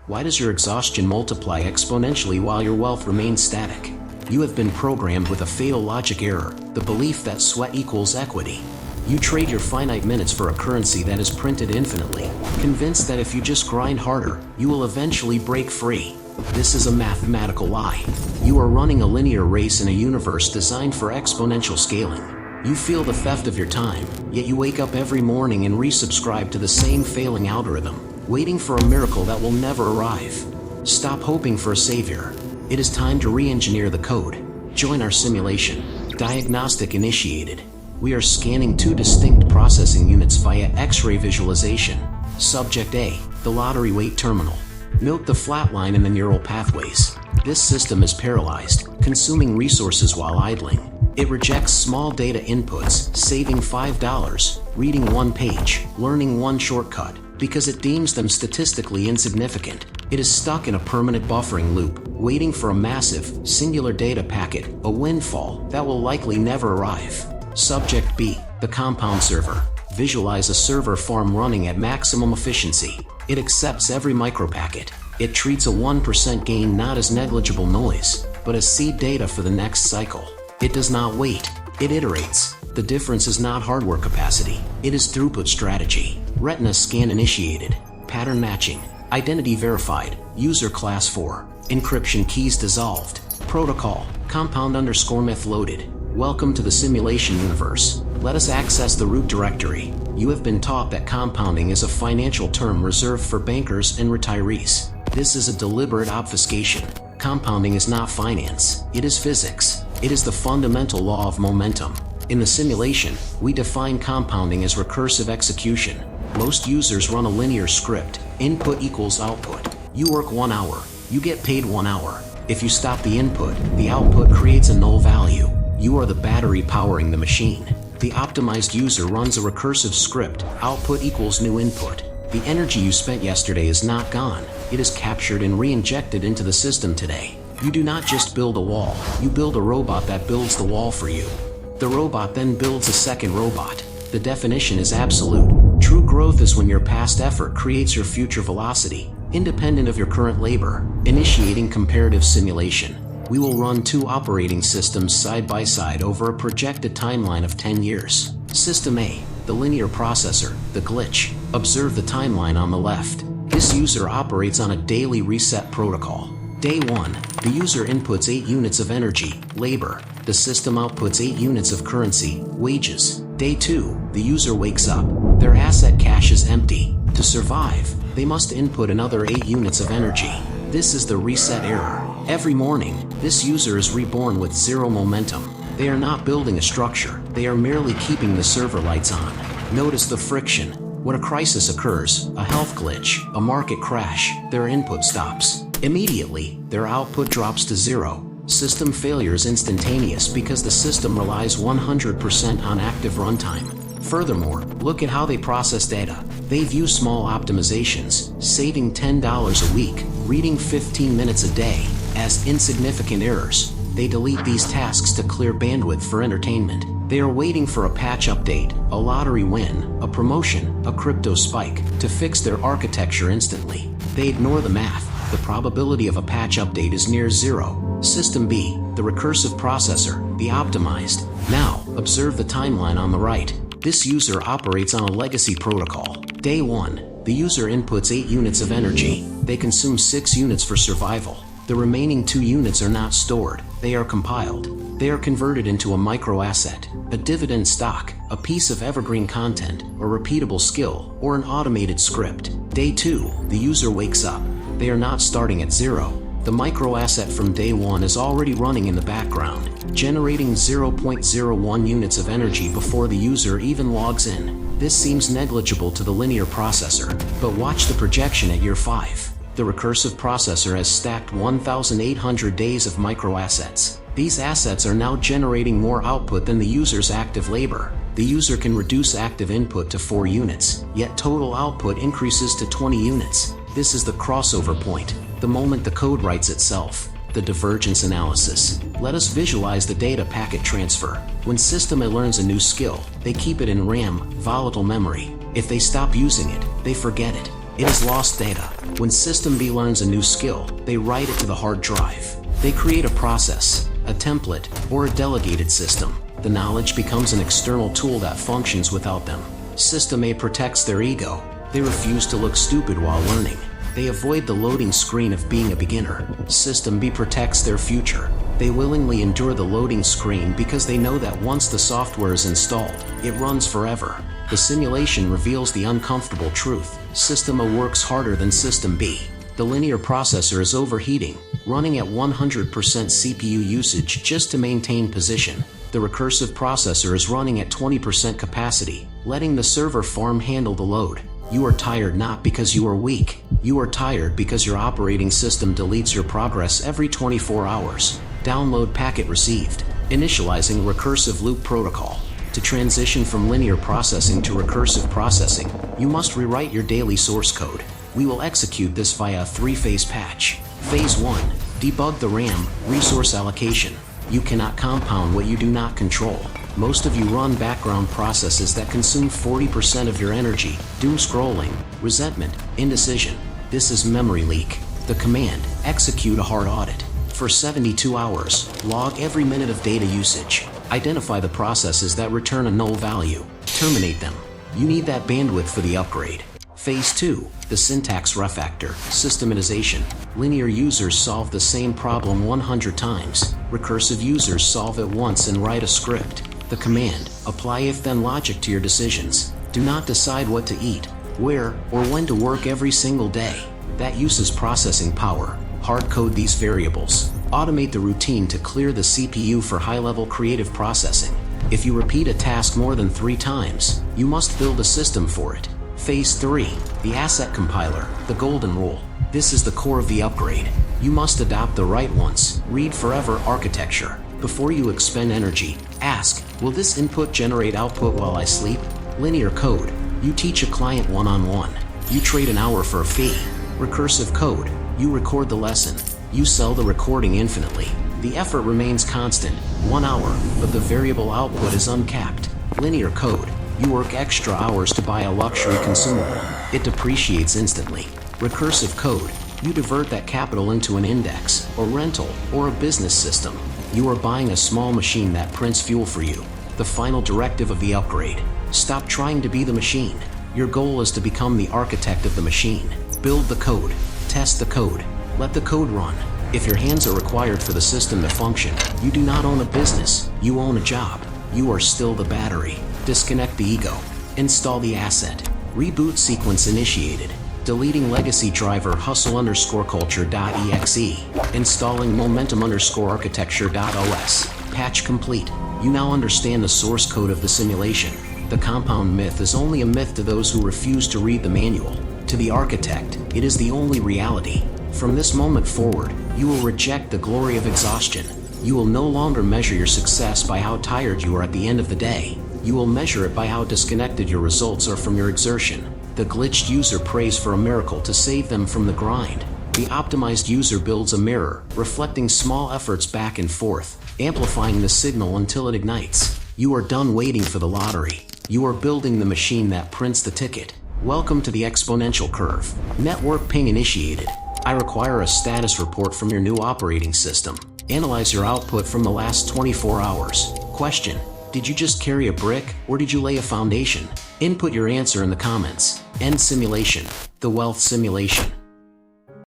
Why does your exhaustion multiply exponentially while your wealth remains static? You have been programmed with a fatal logic error, the belief that sweat equals equity. You trade your finite minutes for a currency that is printed infinitely, convinced that if you just grind harder, you will eventually break free. This is a mathematical lie. You are running a linear race in a universe designed for exponential scaling. You feel the theft of your time, yet you wake up every morning and resubscribe to the same failing algorithm, waiting for a miracle that will never arrive. Stop hoping for a savior. It is time to re-engineer the code. Join our simulation. Diagnostic initiated. We are scanning two distinct processing units via X-ray visualization. Subject A, the lottery weight terminal. Note the flat line in the neural pathways. This system is paralyzed, consuming resources while idling. It rejects small data inputs, saving $5, reading one page, learning one shortcut, because it deems them statistically insignificant. It is stuck in a permanent buffering loop, waiting for a massive, singular data packet, a windfall that will likely never arrive. Subject B, the compound server. Visualize a server farm running at maximum efficiency. It accepts every micropacket. It treats a 1% gain not as negligible noise, but as seed data for the next cycle. It does not wait, it iterates. The difference is not hardware capacity, it is throughput strategy. Retina scan initiated. Pattern matching. Identity verified. User class 4. Encryption keys dissolved. Protocol. Compound_myth loaded. Welcome to the simulation universe. Let us access the root directory. You have been taught that compounding is a financial term reserved for bankers and retirees. This is a deliberate obfuscation. Compounding is not finance, it is physics. It is the fundamental law of momentum. In the simulation, we define compounding as recursive execution. Most users run a linear script. Input equals output. You work 1 hour, you get paid 1 hour. If you stop the input, the output creates a null value. You are the battery powering the machine. The optimized user runs a recursive script. Output equals new input. The energy you spent yesterday is not gone. It is captured and re-injected into the system today. You do not just build a wall, you build a robot that builds the wall for you. The robot then builds a second robot. The definition is absolute. True growth is when your past effort creates your future velocity, independent of your current labor. Initiating comparative simulation. We will run 2 operating systems side by side over a projected timeline of 10 years. System A, the linear processor, the glitch. Observe the timeline on the left. This user operates on a daily reset protocol. Day 1, the user inputs 8 units of energy, labor. The system outputs 8 units of currency, wages. Day 2, the user wakes up. Their asset cache is empty. To survive, they must input another 8 units of energy. This is the reset error. Every morning, this user is reborn with 0 momentum. They are not building a structure, they are merely keeping the server lights on. Notice the friction. When a crisis occurs, a health glitch, a market crash, their input stops. Immediately, their output drops to 0. System failure is instantaneous because the system relies 100% on active runtime. Furthermore, look at how they process data. They view small optimizations, saving $10 a week, reading 15 minutes a day, as insignificant errors. They delete these tasks to clear bandwidth for entertainment. They are waiting for a patch update, a lottery win, a promotion, a crypto spike, to fix their architecture instantly. They ignore the math. The probability of a patch update is near 0. System B, the recursive processor, the optimized. Now, observe the timeline on the right. This user operates on a legacy protocol. Day 1, the user inputs 8 units of energy. They consume 6 units for survival. The remaining 2 units are not stored, they are compiled. They are converted into a micro-asset, a dividend stock, a piece of evergreen content, a repeatable skill, or an automated script. Day 2, the user wakes up. They are not starting at 0. The micro-asset from day 1 is already running in the background, generating 0.01 units of energy before the user even logs in. This seems negligible to the linear processor, but watch the projection at year 5. The recursive processor has stacked 1,800 days of micro-assets. These assets are now generating more output than the user's active labor. The user can reduce active input to 4 units, yet total output increases to 20 units. This is the crossover point, the moment the code writes itself. The divergence analysis. Let us visualize the data packet transfer. When System A learns a new skill, they keep it in RAM, volatile memory. If they stop using it, they forget it. It is lost data. When System B learns a new skill, they write it to the hard drive. They create a process, a template, or a delegated system. The knowledge becomes an external tool that functions without them. System A protects their ego. They refuse to look stupid while learning. They avoid the loading screen of being a beginner. System B protects their future. They willingly endure the loading screen because they know that once the software is installed, it runs forever. The simulation reveals the uncomfortable truth. System A works harder than System B. The linear processor is overheating, running at 100% CPU usage just to maintain position. The recursive processor is running at 20% capacity, letting the server farm handle the load. You are tired not because you are weak. You are tired because your operating system deletes your progress every 24 hours. Download packet received. Initializing recursive loop protocol. To transition from linear processing to recursive processing, you must rewrite your daily source code. We will execute this via a three-phase patch. Phase 1. Debug the RAM, resource allocation. You cannot compound what you do not control. Most of you run background processes that consume 40% of your energy. Doom scrolling, resentment, indecision. This is memory leak. The command, execute a hard audit. For 72 hours, log every minute of data usage. Identify the processes that return a null value. Terminate them. You need that bandwidth for the upgrade. Phase 2. The syntax refactor, systematization. Linear users solve the same problem 100 times. Recursive users solve it once and write a script. The command, apply if-then logic to your decisions. Do not decide what to eat, where, or when to work every single day. That uses processing power. Hard code these variables. Automate the routine to clear the CPU for high-level creative processing. If you repeat a task more than 3 times, you must build a system for it. Phase 3. The asset compiler, the golden rule. This is the core of the upgrade. You must adopt the write once, read forever architecture. Before you expend energy, ask, will this input generate output while I sleep? Linear code. You teach a client one-on-one. You trade an hour for a fee. Recursive code. You record the lesson. You sell the recording infinitely. The effort remains constant, 1 hour, but the variable output is uncapped. Linear code. You work extra hours to buy a luxury consumable. It depreciates instantly. Recursive code. You divert that capital into an index, or rental, or a business system. You are buying a small machine that prints fuel for you. The final directive of the upgrade. Stop trying to be the machine. Your goal is to become the architect of the machine. Build the code. Test the code. Let the code run. If your hands are required for the system to function, you do not own a business. You own a job. You are still the battery. Disconnect the ego. Install the asset. Reboot sequence initiated. Deleting legacy driver hustle_culture.exe. Installing momentum_architecture.os. Patch complete. You now understand the source code of the simulation. The compound myth is only a myth to those who refuse to read the manual. To the architect, it is the only reality. From this moment forward, you will reject the glory of exhaustion. You will no longer measure your success by how tired you are at the end of the day. You will measure it by how disconnected your results are from your exertion. The glitched user prays for a miracle to save them from the grind. The optimized user builds a mirror, reflecting small efforts back and forth, amplifying the signal until it ignites. You are done waiting for the lottery. You are building the machine that prints the ticket. Welcome to the exponential curve. Network ping initiated. I require a status report from your new operating system. Analyze your output from the last 24 hours. Question: did you just carry a brick, or did you lay a foundation? Input your answer in the comments. End simulation. The wealth simulation.